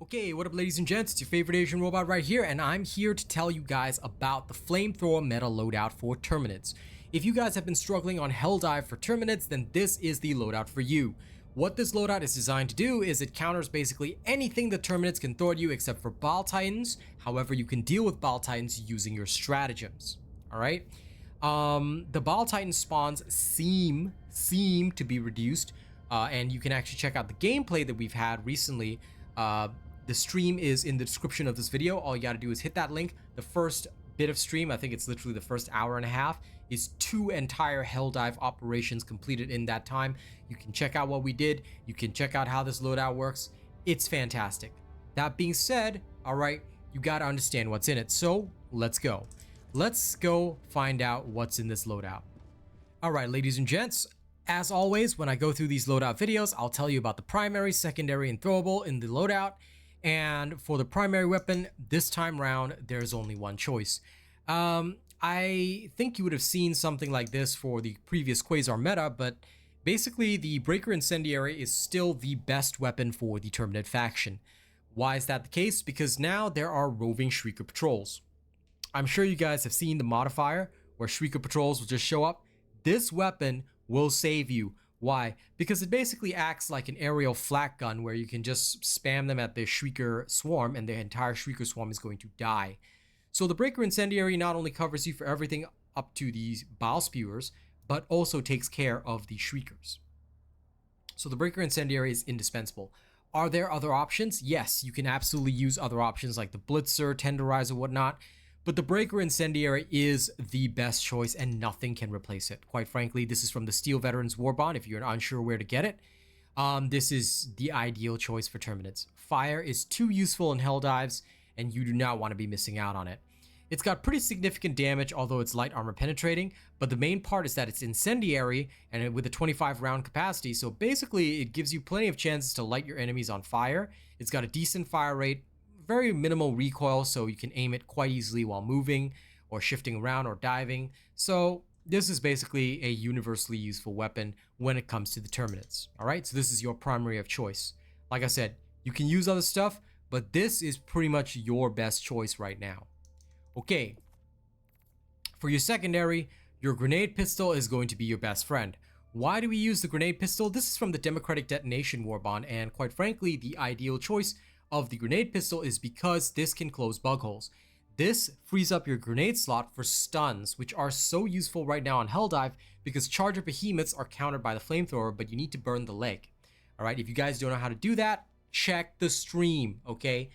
Okay, what up ladies and gents, it's your favorite Asian robot right here, and I'm here to tell you guys about the Flamethrower Meta Loadout for Terminids. If you guys have been struggling on Helldive for Terminids, then this is the loadout for you. What this loadout is designed to do is it counters basically anything the Terminids can throw at you except for Ball Titans. However, you can deal with Ball Titans using your stratagems. Alright? The Ball Titan spawns seem to be reduced, and you can actually check out the gameplay that we've had recently. The stream is in the description of this video. All you got to do is hit that link. The first bit of stream, I think it's literally the first hour and a half, is 2 entire Helldive operations completed in that time. You can check out what we did. You can check out how this loadout works. It's fantastic. That being said, all right, you got to understand what's in it. So let's go. Let's go find out what's in this loadout. All right, ladies and gents. As always, when I go through these loadout videos, I'll tell you about the primary, secondary, and throwable in the loadout. And for the primary weapon, this time round, there's only one choice. I think you would have seen something like this for the previous Quasar meta, but basically the Breaker Incendiary is still the best weapon for the Terminid faction. Why is that the case? Because now there are roving Shrieker patrols. I'm sure you guys have seen the modifier where Shrieker patrols will just show up. This weapon will save you. Why? Because it basically acts like an aerial flak gun where you can just spam them at the Shrieker swarm and the entire Shrieker swarm is going to die. So the Breaker Incendiary not only covers you for everything up to these Bile Spewers, but also takes care of the Shriekers. So the Breaker Incendiary is indispensable. Are there other options? Yes, you can absolutely use other options like the Blitzer, Tenderizer, whatnot. But the Breaker Incendiary is the best choice and nothing can replace it. Quite frankly, this is from the Steel Veterans Warbond if you're unsure where to get it. This is the ideal choice for Terminids. Fire is too useful in Helldives and you do not want to be missing out on it. It's got pretty significant damage, although it's light armor penetrating, but the main part is that it's incendiary and with a 25 round capacity, so basically it gives you plenty of chances to light your enemies on fire. It's got a decent fire rate, very minimal recoil, so you can aim it quite easily while moving or shifting around or diving. So this is basically a universally useful weapon when it comes to the Terminids. All right, so this is your primary of choice. Like I said, you can use other stuff, but this is pretty much your best choice right now. Okay, for your secondary, your grenade pistol is going to be your best friend. Why do we use the grenade pistol? This is from the Democratic Detonation Warbond, and quite frankly, the ideal choice of the grenade pistol is because this can close bug holes. This frees up your grenade slot for stuns, which are so useful right now on Helldive because charger behemoths are countered by the flamethrower, but you need to burn the leg. All right, if you guys don't know how to do that, check the stream, okay?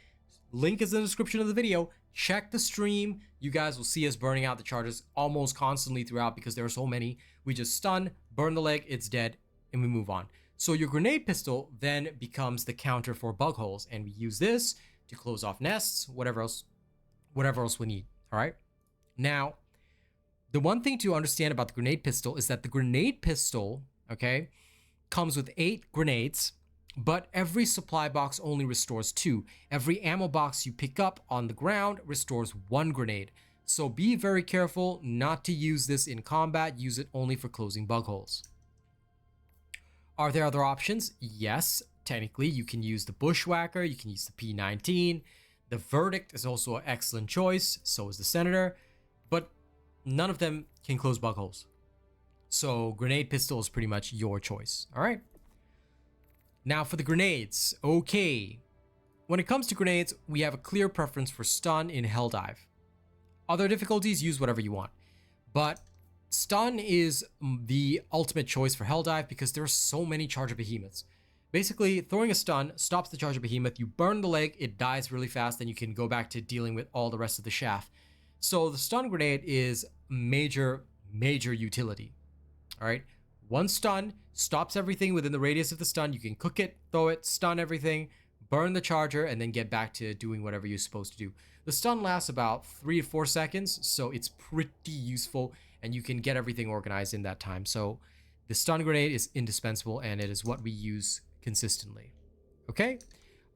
Link is in the description of the video. Check the stream. You guys will see us burning out the charges almost constantly throughout because there are so many. We just stun, burn the leg, it's dead, and we move on. So your grenade pistol then becomes the counter for bug holes, and we use this to close off nests, whatever else we need. All right. Now, the one thing to understand about the grenade pistol is that the grenade pistol, okay, comes with 8 grenades, but every supply box only restores 2. Every ammo box you pick up on the ground restores 1 grenade. So be very careful not to use this in combat. Use it only for closing bug holes. Are there other options? Yes, technically you can use the Bushwhacker, you can use the P19. The Verdict is also an excellent choice, so is the Senator, but none of them can close bug holes. So grenade pistol is pretty much your choice, all right? Now for the grenades, okay. When it comes to grenades, we have a clear preference for stun in Helldive. Other difficulties, use whatever you want, but stun is the ultimate choice for Helldive because there are so many charger behemoths. Basically, throwing a stun stops the charger behemoth, you burn the leg, it dies really fast, then you can go back to dealing with all the rest of the shaft. So the stun grenade is major utility. All right, one stun stops everything within the radius of the stun. You can cook it, throw it, stun everything, burn the charger, and then get back to doing whatever you're supposed to do. The stun lasts about 3 to 4 seconds, so it's pretty useful, and you can get everything organized in that time. So the stun grenade is indispensable, and it is what we use consistently. Okay?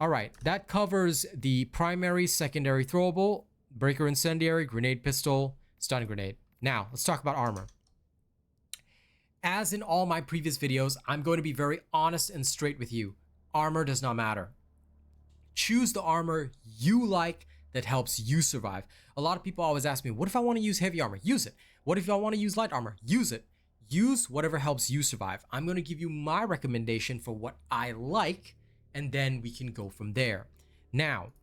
All right, that covers the primary, secondary throwable, Breaker Incendiary, grenade pistol, stun grenade. Now, let's talk about armor. As in all my previous videos, I'm going to be very honest and straight with you. Armor does not matter. Choose the armor you like that helps you survive. A lot of people always ask me, what if I want to use heavy armor? Use it. What if I want to use light armor? Use it. Use whatever helps you survive. I'm going to give you my recommendation for what I like, and then we can go from there. Now,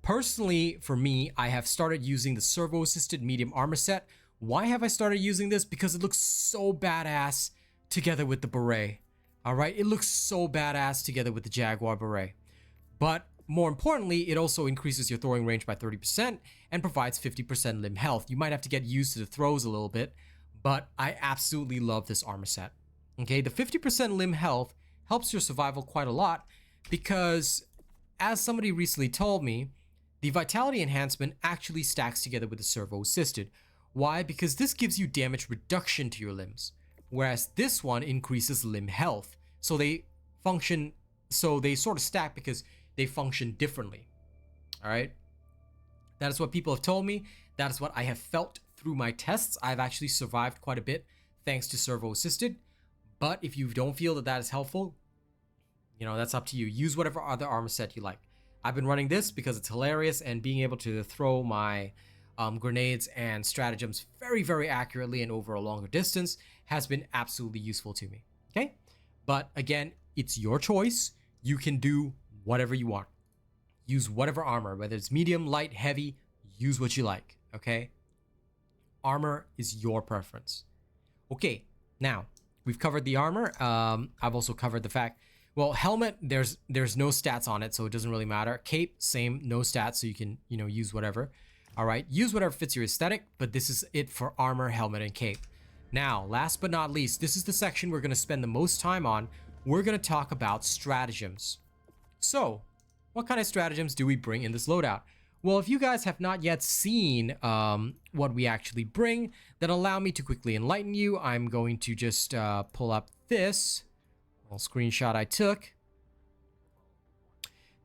personally, for me, I have started using the servo-assisted medium armor set. Why have I started using this? Because it looks so badass together with the beret. All right, it looks so badass together with the Jaguar beret. But more importantly, it also increases your throwing range by 30% and provides 50% limb health. You might have to get used to the throws a little bit, but I absolutely love this armor set. Okay, the 50% limb health helps your survival quite a lot because, as somebody recently told me, the vitality enhancement actually stacks together with the servo assisted. Why? Because this gives you damage reduction to your limbs, whereas this one increases limb health. So they sort of stack because they function differently. All right. That is what people have told me. That is what I have felt through my tests. I've actually survived quite a bit thanks to servo assisted. But if you don't feel that that is helpful, you know, that's up to you. Use whatever other armor set you like. I've been running this because it's hilarious, and being able to throw my grenades and stratagems very, very accurately and over a longer distance has been absolutely useful to me. Okay. But again, it's your choice. You can do whatever you want. Use whatever armor, whether it's medium, light, heavy, use what you like, okay? Armor is your preference. Okay, now, we've covered the armor. I've also covered the fact, well, helmet, there's no stats on it, so it doesn't really matter. Cape, same, no stats, so you can, you know, use whatever. All right, use whatever fits your aesthetic, but this is it for armor, helmet, and cape. Now, last but not least, this is the section we're gonna spend the most time on. We're gonna talk about stratagems. So, what kind of stratagems do we bring in this loadout? Well, if you guys have not yet seen what we actually bring, then allow me to quickly enlighten you. I'm going to just pull up this little screenshot I took.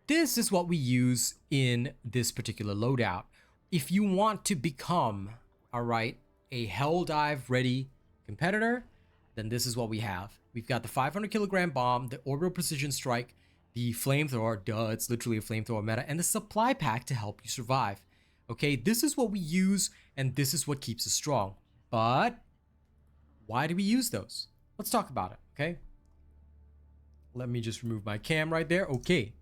This is what we use in this particular loadout. If you want to become, all right, a Helldive ready competitor, then this is what we have. We've got the 500 kilogram bomb, the orbital precision strike, the flamethrower, duh, it's literally a flamethrower meta, and the supply pack to help you survive. Okay, this is what we use, and this is what keeps us strong. But why do we use those? Let's talk about it, okay? Let me just remove my cam right there. Okay.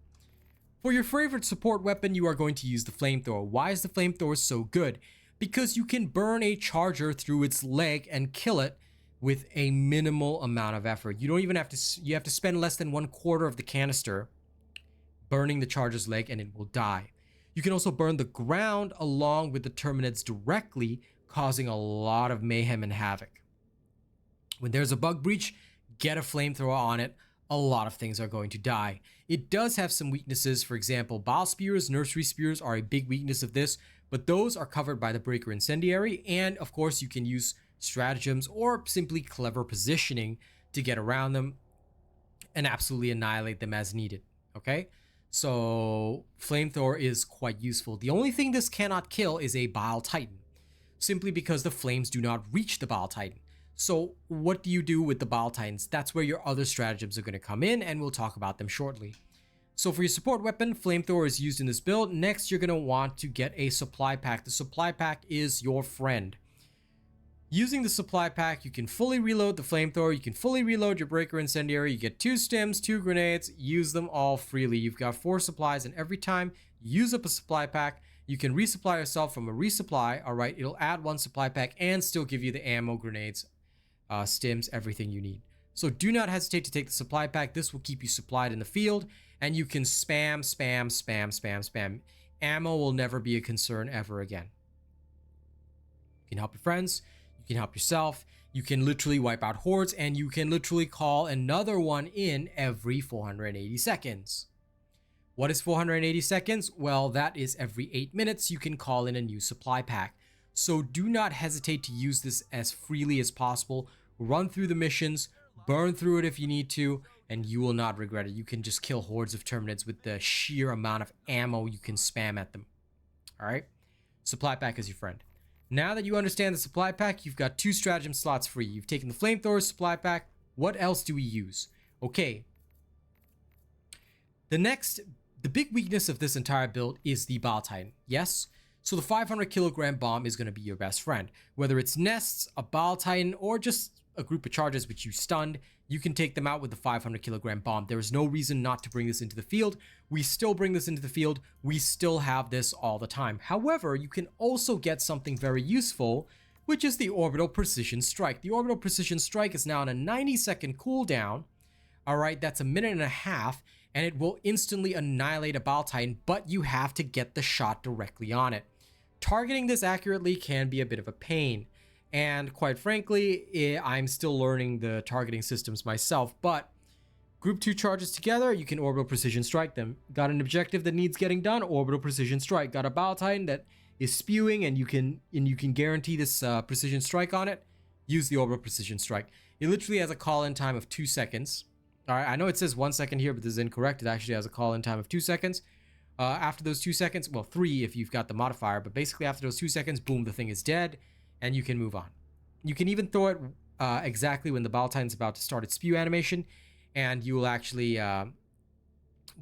For your favorite support weapon, you are going to use the flamethrower. Why is the flamethrower so good? Because you can burn a charger through its leg and kill it with a minimal amount of effort. You don't even have to, you have to spend less than 1/4 of the canister burning the charger's leg and it will die. You can also burn the ground along with the Terminids directly, causing a lot of mayhem and havoc. When there's a bug breach, get a flamethrower on it. A lot of things are going to die. It does have some weaknesses. For example, bile spears, nursery spears are a big weakness of this, but those are covered by the breaker incendiary. And of course, you can use stratagems or simply clever positioning to get around them and absolutely annihilate them as needed. Okay, so flamethrower is quite useful. The only thing this cannot kill is a bile titan, simply because the flames do not reach the bile titan. So what do you do with the bile titans? That's where your other stratagems are going to come in, and we'll talk about them shortly. So for your support weapon, flamethrower is used in this build. Next, you're going to want to get a supply pack. The supply pack is your friend. Using the supply pack, you can fully reload the flamethrower, you can fully reload your breaker incendiary, you get 2 stims, 2 grenades, use them all freely. You've got 4 supplies, and every time you use up a supply pack, you can resupply yourself from a resupply. All right, it'll add 1 supply pack and still give you the ammo, grenades, stims, everything you need. So do not hesitate to take the supply pack. This will keep you supplied in the field, and you can spam, spam, spam, spam, spam. Ammo will never be a concern ever again. You can help your friends. You can help yourself. You can literally wipe out hordes, and you can literally call another one in every 480 seconds. What is 480 seconds? Well, that is every 8 minutes you can call in a new supply pack. So do not hesitate to use this as freely as possible. Run through the missions, burn through it if you need to, and you will not regret it. You can just kill hordes of Terminids with the sheer amount of ammo you can spam at them. All right? Supply pack is your friend. Now that you understand the supply pack, you've got 2 stratagem slots free. You've taken the flamethrower supply pack. What else do we use? Okay. The next the big weakness of this entire build is the Bile Titan. Yes? So the 500 kilogram bomb is going to be your best friend. Whether it's nests, a Bile Titan, or just a group of charges which you stunned, you can take them out with the 500 kilogram bomb. There is no reason not to bring this into the field. We still bring this into the field. We still have this all the time. However, you can also get something very useful, which is the Orbital Precision Strike. The Orbital Precision Strike is now on a 90-second cooldown. All right, that's a minute and a half, and it will instantly annihilate a Bile Titan, but you have to get the shot directly on it. Targeting this accurately can be a bit of a pain, and quite frankly, I'm still learning the targeting systems myself, but group 2 charges together, you can Orbital Precision Strike them. Got an objective that needs getting done, Orbital Precision Strike. Got a Bile Titan that is spewing, and you can guarantee this Precision Strike on it, use the Orbital Precision Strike. It literally has a call-in time of 2 seconds. All right, I know it says 1 second here, but this is incorrect. It actually has a call-in time of 2 seconds. After those 2 seconds, well, 3 if you've got the modifier, but basically after those 2 seconds, boom, the thing is dead, and you can move on. You can even throw it exactly when the Bile Titan's about to start its spew animation, and you will actually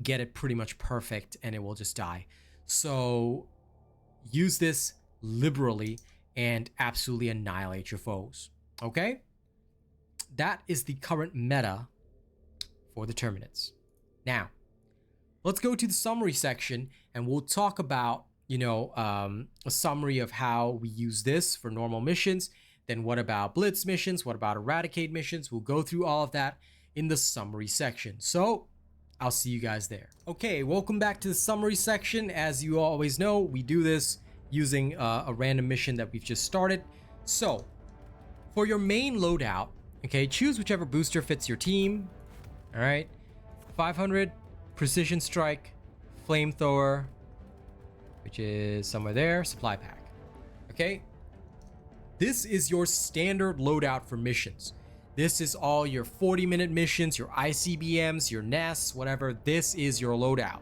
get it pretty much perfect, and it will just die. So use this liberally and absolutely annihilate your foes, okay? That is the current meta for the Terminids. Now, let's go to the summary section, and we'll talk about, a summary of how we use this for normal missions. Then what about blitz missions? What about eradicate missions? We'll go through all of that in the summary section. So I'll see you guys there. Okay, welcome back to the summary section. As you always know, we do this using a random mission that we've just started. So for your main loadout, okay, choose whichever booster fits your team. All right, 500 Precision Strike, Flamethrower, which is somewhere there, supply pack. Okay, this is your standard loadout for missions. This is all your 40-minute missions, your ICBMs, your nests, whatever. This is your loadout.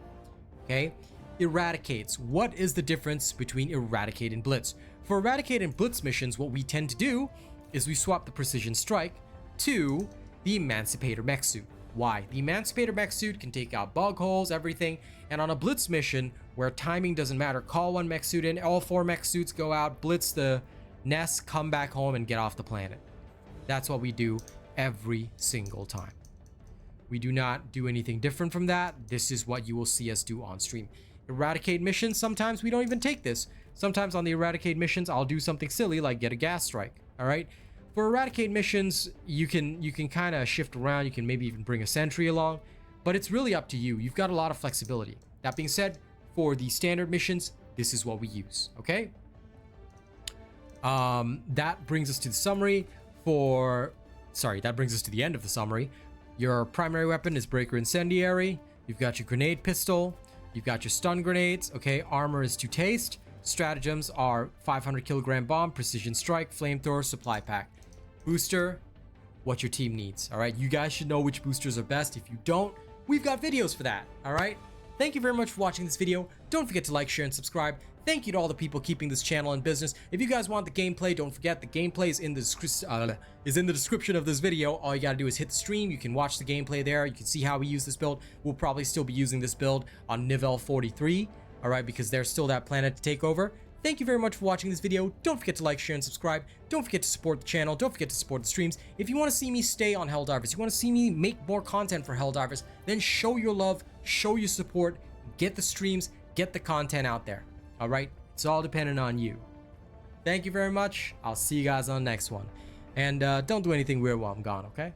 Okay, eradicates. What is the difference between eradicate and blitz? For eradicate and blitz missions, what we tend to do is we swap the Precision Strike to the Emancipator mech suit. Why? The Emancipator mech suit can take out bug holes, everything, and on a blitz mission where timing doesn't matter, call one mech suit in, all 4 mech suits go out, blitz the nest, come back home, and get off the planet. That's what we do every single time. We do not do anything different from that. This is what you will see us do on stream. Eradicate missions, sometimes we don't even take this. Sometimes on the eradicate missions, I'll do something silly like get a gas strike, all right? For eradicate missions, you can kind of shift around. You can maybe even bring a sentry along, but it's really up to you. You've got a lot of flexibility. That being said, for the standard missions, this is what we use, okay? That brings us to the summary that brings us to the end of the summary. Your primary weapon is Breaker Incendiary. You've got your grenade pistol. You've got your stun grenades, okay? Armor is to taste. Stratagems are 500 kilogram bomb, precision strike, flamethrower, supply pack. Booster, what your team needs, all right? You guys should know which boosters are best. If you don't, we've got videos for that, all right? Thank you very much for watching this video. Don't forget to like, share, and subscribe. Thank you to all the people keeping this channel in business. If you guys want the gameplay, don't forget the gameplay is in the description of this video. All you gotta do is hit the stream. You can watch the gameplay there. You can see how we use this build. We'll probably still be using this build on Nivelle 43, all right, because there's still that planet to take over. Thank you very much for watching this video. Don't forget to like, share, and subscribe. Don't forget to support the channel. Don't forget to support the streams. If you want to see me stay on Helldivers, you want to see me make more content for Helldivers, then show your love, show your support, get the streams, get the content out there. All right? It's all dependent on you. Thank you very much. I'll see you guys on the next one. And don't do anything weird while I'm gone, okay?